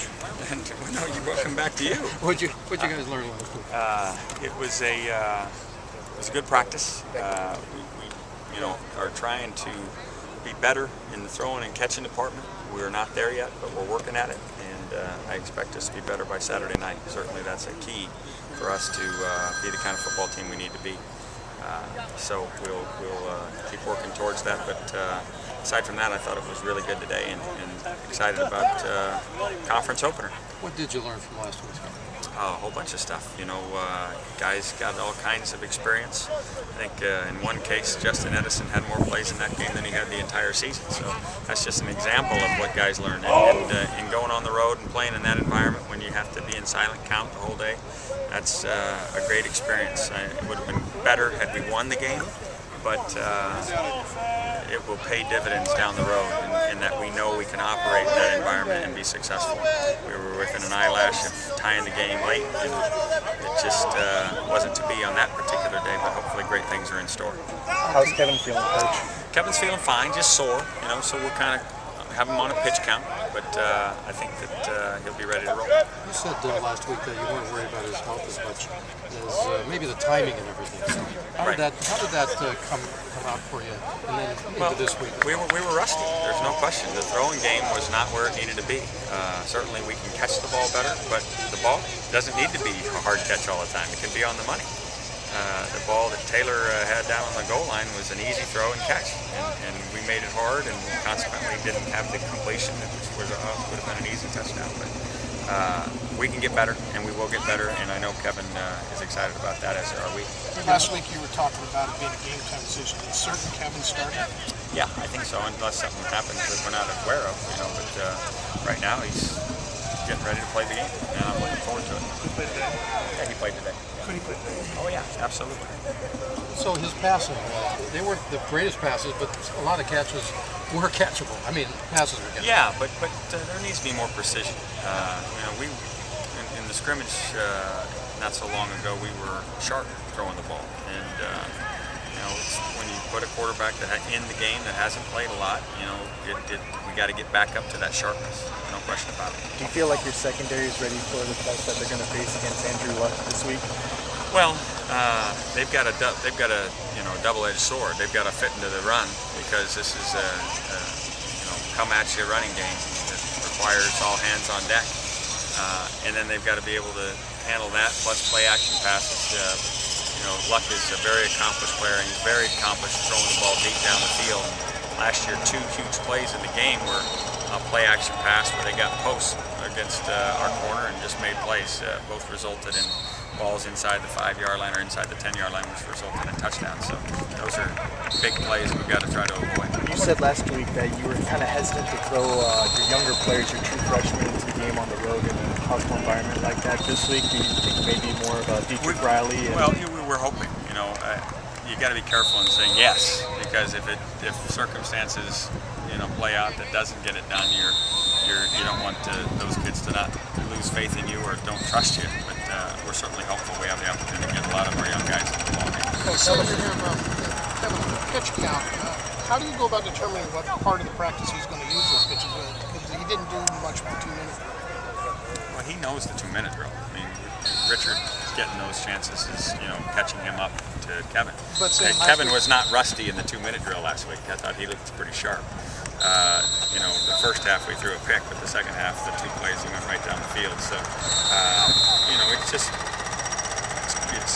Coach. And no, welcome back to you. What'd you guys learn last week? It was a good practice. We are trying to be better in the throwing and catching department. We're not there yet, but we're working at it, and I expect us to be better by Saturday night. Certainly, that's a key for us to be the kind of football team we need to be. So we'll keep working towards that. But aside from that, I thought it was really good today, and excited about conference opener. What did you learn from last week's game? A whole bunch of stuff. Guys got all kinds of experience. I think in one case, Justin Edison had more plays in that game than he had the entire season. So that's just an example of what guys learn. And going on the road and playing in that environment when you have to be in silent count the whole day, that's a great experience. It would have been better had we won the game, but it will pay dividends down the road in that we know we can operate in that environment and be successful. We were within an eyelash of tying the game late, and it just wasn't to be on that particular day, but hopefully great things are in store. How's Kevin feeling, Coach? Kevin's feeling fine, just sore, so we'll kind of have him on a pitch count, but I think that he'll be ready to roll. You said last week that you weren't worried about his health as much as maybe the timing and everything. So how did that come out for you? And then into this week? We were rusty. There's no question. The throwing game was not where it needed to be. Certainly we can catch the ball better, but the ball doesn't need to be a hard catch all the time. It can be on the money. The ball that Taylor had down on the goal line was an easy throw and catch, and we made it hard, and consequently didn't have the completion, which would have been an easy touchdown. But we can get better, and we will get better, and I know Kevin is excited about that, as are we. Last week you were talking about it being a game-time decision. Is certain Kevin started? Yeah, I think so, unless something happens that we're not aware of. But right now he's getting ready to play the game, and I'm looking forward to it. He played today? Yeah, he played today. Could he play today? Oh yeah, absolutely. So his passing, they weren't the greatest passes, but a lot of catches were catchable. I mean, passes were catchable. Yeah, but there needs to be more precision. We in the scrimmage not so long ago, we were sharp throwing the ball, and when you put a quarterback in the game that hasn't played a lot, we got to get back up to that sharpness. No question about it. Do you feel like your secondary is ready for the test that they're going to face against Andrew Luck this week? Well, they've got a double-edged sword. They've got to fit into the run, because this is a come at you running game that requires all hands on deck, and then they've got to be able to handle that plus play action passes. Luck is a very accomplished player, and he's very accomplished throwing the ball deep down the field. Last year, 2 huge plays in the game were a play action pass where they got posts against our corner and just made plays. Both resulted in balls inside the 5-yard line or inside the 10-yard line, which resulted in touchdowns. So those are big plays we've got to try to avoid. You said last week that you were kind of hesitant to throw your younger players, your true freshmen, into the game on the road in a hostile environment like that. This week, do you think maybe more about Dietrich Riley? Well, we're hoping. You got to be careful in saying yes, because if circumstances play out that doesn't get it done, you don't want those kids to not lose faith in you or don't trust you. But we're certainly hopeful we have the opportunity to get a lot of our young guys in the ball game. So you have Kevin, pitch count. How do you go about determining what part of the practice he's going to use those pitches with? Because he didn't do much for 2 minutes. Well, he knows the 2-minute drill. I mean, Richard getting those chances is catching him up to Kevin. But Kevin was not rusty in the 2-minute drill last week. I thought he looked pretty sharp. The first half we threw a pick, but the second half, the 2 plays, he went right down the field. So,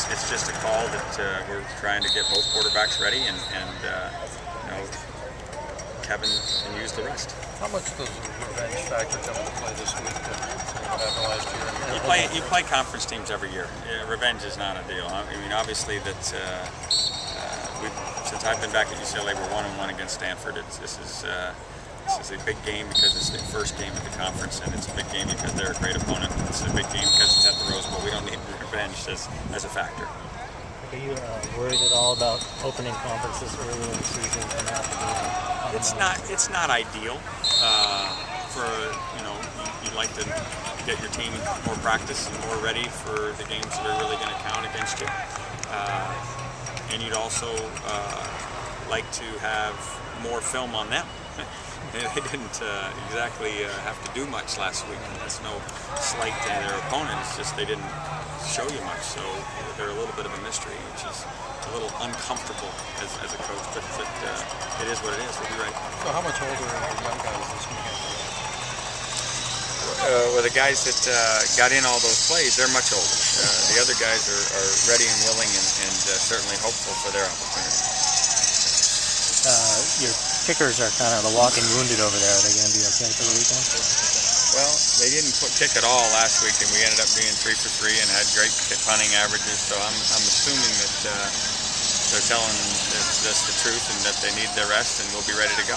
it's just a call that we're trying to get both quarterbacks ready, and Kevin can use the rest. How much does the revenge factor come into play this week what happened last year? You play conference teams every year. Revenge is not a deal. I mean, obviously that since I've been back at UCLA, we're 1-1 against Stanford. This is a big game because it's the first game of the conference, and it's a big game because they're a great opponent. It's a big game because it's at the Rose Bowl. We don't need revenge as a factor. Are you worried at all about opening conferences early in the season and after the game? It's not ideal. You'd like to get your team more practice and more ready for the games that are really going to count against you. And you'd also like to have more film on them They didn't exactly have to do much last week. And that's no slight to their opponent. It's just they didn't show you much. So they're a little bit of a mystery, which is a little uncomfortable as a coach. But it is what it is. We'll be right. So how much older are the young guys this weekend? Well, the guys that got in all those plays, they're much older. The other guys are ready and willing and certainly hopeful for their opportunity. Your kickers are kind of the walking wounded over there. Are they going to be okay for the weekend? Well, they didn't kick at all last week, and we ended up being 3 for 3 and had great punting averages. So I'm assuming that they're telling us the truth and that they need their rest, and we'll be ready to go.